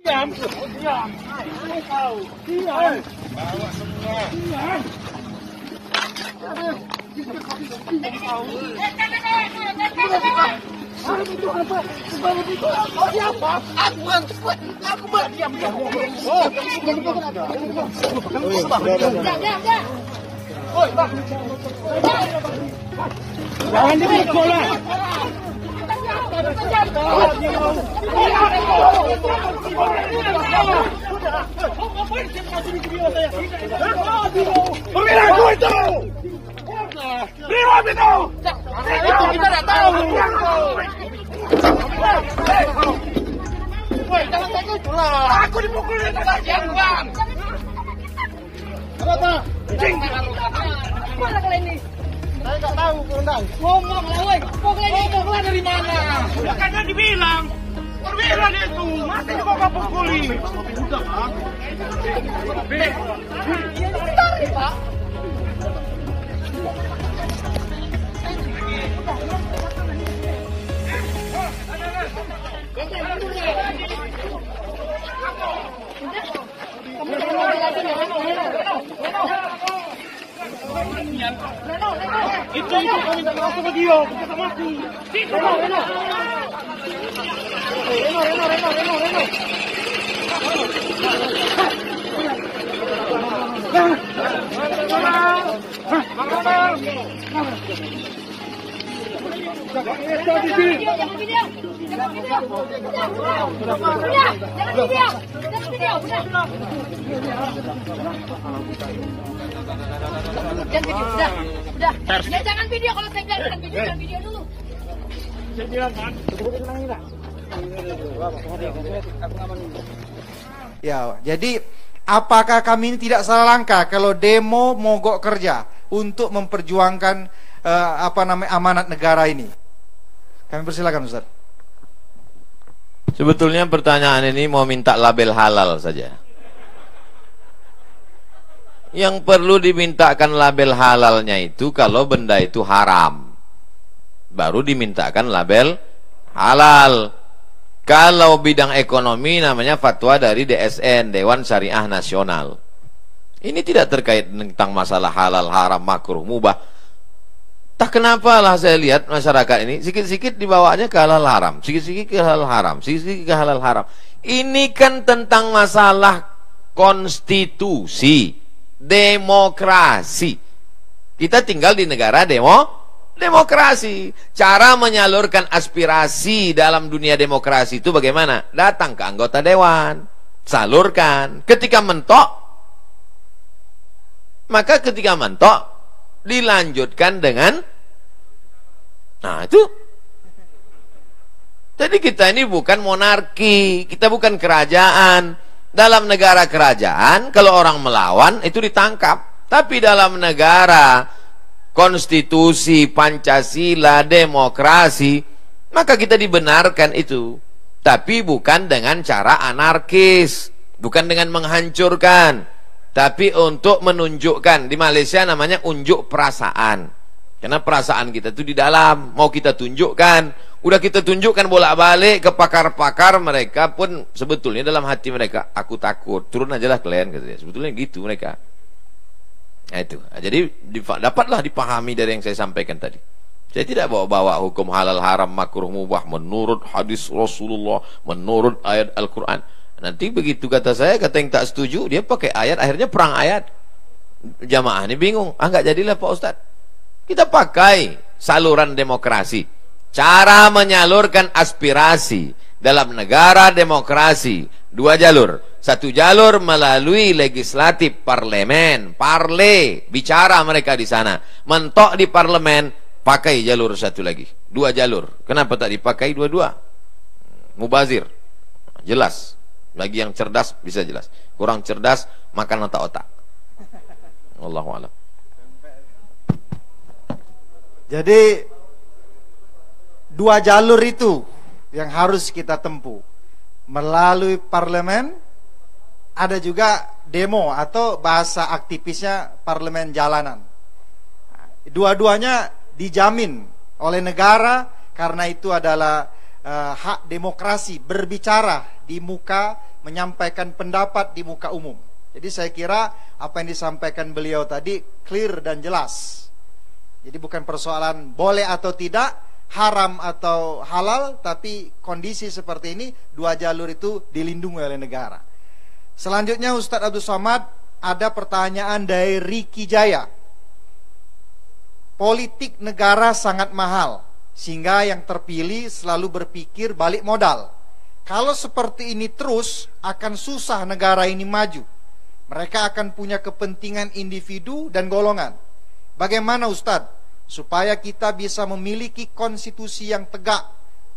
Diam. Diam. Kau. Diam. Bawa semua. Diam. Jangan dipukul lah. Berilah aku itu. Berilah itu. Kita tidak tahu. Woi, jangan takut lah. Aku dipukulin lagi, Bang. Apa? Cing. Mana kalian ini? Saya nggak tahu, Komandan. Ngomong lah, woi. Ngomong dari mana? Makanya dibilang. Perbilang itu. Masih juga nggak pukuli. Udah, Pak. Bentar, Pak. Itu kau minta maaf sama dia, bukan sama aku. Reno. Ya jangan video kalau saya bilang jangan video dulu. Saya bilang kan, ya, jadi apakah kami ini tidak salah langkah kalau demo mogok kerja untuk memperjuangkan amanat negara ini? Kami persilakan, Ustaz. Sebetulnya pertanyaan ini mau minta label halal saja. Yang perlu dimintakan label halalnya itu kalau benda itu haram, baru dimintakan label halal. Kalau bidang ekonomi namanya fatwa dari DSN, Dewan Syariah Nasional. Ini tidak terkait tentang masalah halal, haram, makruh, mubah. Tak kenapa lah saya lihat masyarakat ini sikit-sikit dibawanya ke halal haram, sikit-sikit ke halal haram, sikit-sikit ke halal haram. Ini kan tentang masalah konstitusi, demokrasi. Kita tinggal di negara demokrasi. Cara menyalurkan aspirasi dalam dunia demokrasi itu bagaimana? Datang ke anggota dewan, salurkan. Ketika mentok, maka ketika mentok dilanjutkan dengan, nah itu. Jadi kita ini bukan monarki, kita bukan kerajaan. Dalam negara kerajaan, kalau orang melawan itu ditangkap. Tapi dalam negara konstitusi, Pancasila, demokrasi, maka kita dibenarkan itu. Tapi bukan dengan cara anarkis, bukan dengan menghancurkan, tapi untuk menunjukkan. Di Malaysia namanya unjuk perasaan. Karena perasaan kita itu di dalam, mau kita tunjukkan. Udah kita tunjukkan bolak-balik ke pakar-pakar, mereka pun sebetulnya dalam hati mereka, aku takut, turun aja lah kalian, katanya. Sebetulnya gitu mereka. Nah itu, jadi dapatlah dipahami dari yang saya sampaikan tadi. Saya tidak bawa-bawa hukum halal, haram, makruh, mubah menurut hadis Rasulullah, menurut ayat Al-Quran. Nanti begitu kata saya, kata yang tak setuju, dia pakai ayat, akhirnya perang ayat. Jamaah ini bingung, nggak jadilah Pak Ustadz. Kita pakai saluran demokrasi, cara menyalurkan aspirasi dalam negara demokrasi. Dua jalur, satu jalur melalui legislatif, parlemen, bicara mereka di sana. Mentok di parlemen, pakai jalur satu lagi. Dua jalur, kenapa tak dipakai dua-dua? Mubazir, jelas. Bagi yang cerdas bisa jelas, kurang cerdas makan otak-otak. Wallahu a'lam. Jadi dua jalur itu yang harus kita tempuh. Melalui parlemen, ada juga demo atau bahasa aktivisnya parlemen jalanan. Dua-duanya dijamin oleh negara karena itu adalah hak demokrasi berbicara di muka, menyampaikan pendapat di muka umum. Jadi saya kira apa yang disampaikan beliau tadi clear dan jelas. Jadi bukan persoalan boleh atau tidak, haram atau halal, tapi kondisi seperti ini dua jalur itu dilindungi oleh negara. Selanjutnya Ustadz Abdul Somad, ada pertanyaan dari Riki Jaya. Politik negara sangat mahal, sehingga yang terpilih selalu berpikir balik modal. Kalau seperti ini terus, akan susah negara ini maju. Mereka akan punya kepentingan individu dan golongan. Bagaimana Ustadz, supaya kita bisa memiliki konstitusi yang tegak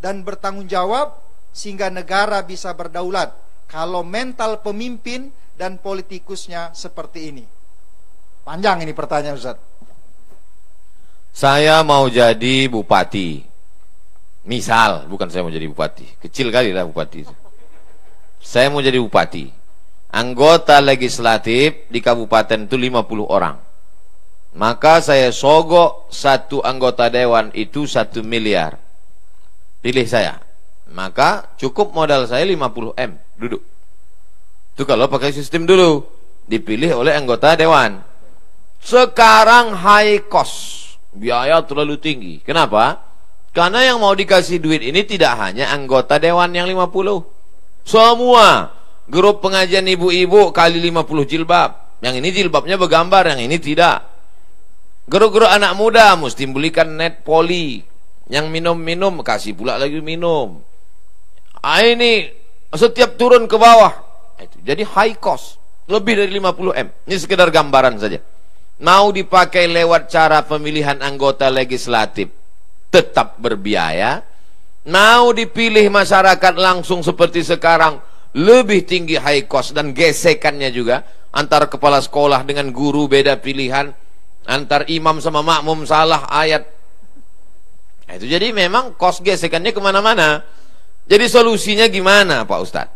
dan bertanggung jawab, sehingga negara bisa berdaulat, kalau mental pemimpin dan politikusnya seperti ini? Panjang ini pertanyaan Ustadz. Saya mau jadi bupati. Misal, bukan saya mau jadi bupati. Kecil kali lah bupati. Saya mau jadi bupati. Anggota legislatif di kabupaten itu 50 orang. Maka saya sogok satu anggota dewan itu 1 miliar. Pilih saya. Maka cukup modal saya 50 M. Duduk. Itu kalau pakai sistem dulu. Dipilih oleh anggota dewan. Sekarang high cost. Biaya terlalu tinggi. Kenapa? Karena yang mau dikasih duit ini tidak hanya anggota dewan yang 50. Semua grup pengajian ibu-ibu kali 50 jilbab. Yang ini jilbabnya bergambar, yang ini tidak. Grup-grup anak muda mesti belikan net poli. Yang minum-minum kasih pula lagi minum. Ini setiap turun ke bawah. Jadi high cost. Lebih dari 50 M. Ini sekedar gambaran saja. Mau dipakai lewat cara pemilihan anggota legislatif, tetap berbiaya. Mau dipilih masyarakat langsung seperti sekarang, lebih tinggi high cost, dan gesekannya juga antar kepala sekolah dengan guru beda pilihan, antar imam sama makmum salah ayat. Itu jadi memang cost gesekannya kemana-mana. Jadi solusinya gimana Pak Ustadz?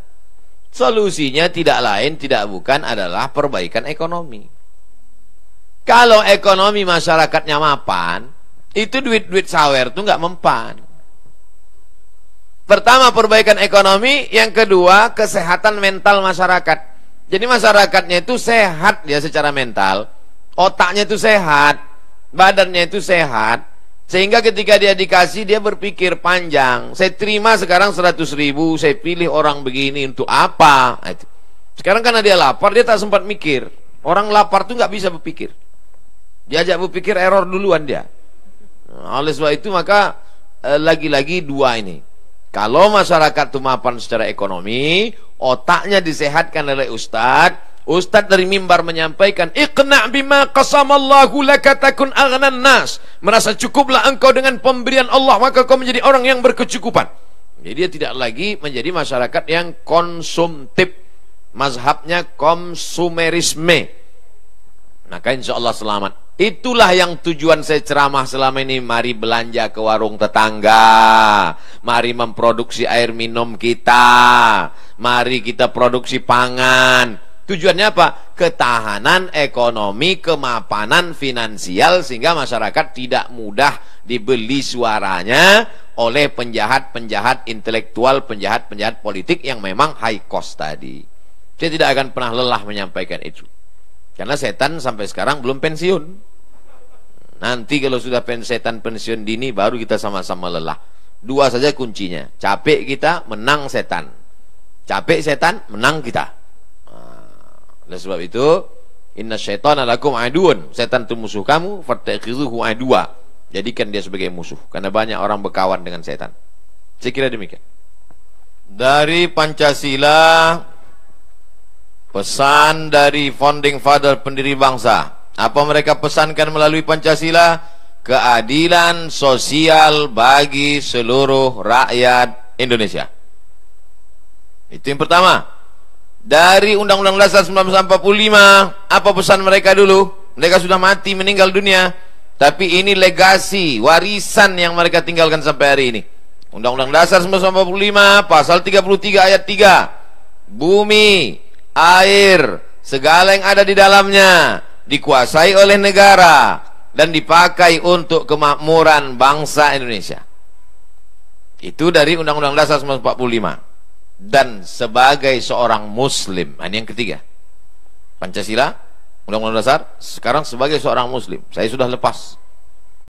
Solusinya tidak lain tidak bukan adalah perbaikan ekonomi. Kalau ekonomi masyarakatnya mapan, itu duit-duit sawer itu nggak mempan. Pertama perbaikan ekonomi, yang kedua kesehatan mental masyarakat. Jadi masyarakatnya itu sehat dia secara mental, otaknya itu sehat, badannya itu sehat, sehingga ketika dia dikasih dia berpikir panjang. Saya terima sekarang 100.000, saya pilih orang begini untuk apa? Sekarang karena dia lapar, dia tak sempat mikir. Orang lapar tuh nggak bisa berpikir. Diajak berpikir error duluan dia. Oleh sebab itu maka lagi-lagi dua ini. Kalau masyarakat itu mapan secara ekonomi, otaknya disehatkan oleh Ustadz. Ustadz dari mimbar menyampaikan, iqna' bima qasamallahu laka takun aghnan nas. Merasa cukuplah engkau dengan pemberian Allah, maka kau menjadi orang yang berkecukupan. Jadi dia tidak lagi menjadi masyarakat yang konsumtif. Mazhabnya konsumerisme. Maka insya Allah selamat. Itulah yang tujuan saya ceramah selama ini. Mari belanja ke warung tetangga. Mari memproduksi air minum kita. Mari kita produksi pangan. Tujuannya apa? Ketahanan ekonomi, kemapanan finansial, sehingga masyarakat tidak mudah dibeli suaranya oleh penjahat-penjahat intelektual, penjahat-penjahat politik yang memang high cost tadi. Saya tidak akan pernah lelah menyampaikan itu. Karena setan sampai sekarang belum pensiun. Nanti kalau sudah setan pensiun dini, baru kita sama-sama lelah. Dua saja kuncinya. Capek kita, menang setan. Capek setan, menang kita. Oleh sebab itu, inna syaitana lakum aduun. Setan itu musuh kamu, fattakhidhuhu adua. Jadikan dia sebagai musuh. Karena banyak orang berkawan dengan setan. Saya kira demikian. Dari Pancasila, pesan dari founding father pendiri bangsa. Apa mereka pesankan melalui Pancasila? Keadilan sosial bagi seluruh rakyat Indonesia. Itu yang pertama. Dari Undang-Undang Dasar 1945, apa pesan mereka dulu? Mereka sudah mati, meninggal dunia. Tapi ini legasi, warisan yang mereka tinggalkan sampai hari ini. Undang-Undang Dasar 1945, pasal 33 ayat 3. Bumi, air, segala yang ada di dalamnya dikuasai oleh negara dan dipakai untuk kemakmuran bangsa Indonesia. Itu dari Undang-Undang Dasar 1945. Dan sebagai seorang muslim, ini yang ketiga. Pancasila, Undang-Undang Dasar, sekarang sebagai seorang muslim. Saya sudah lepas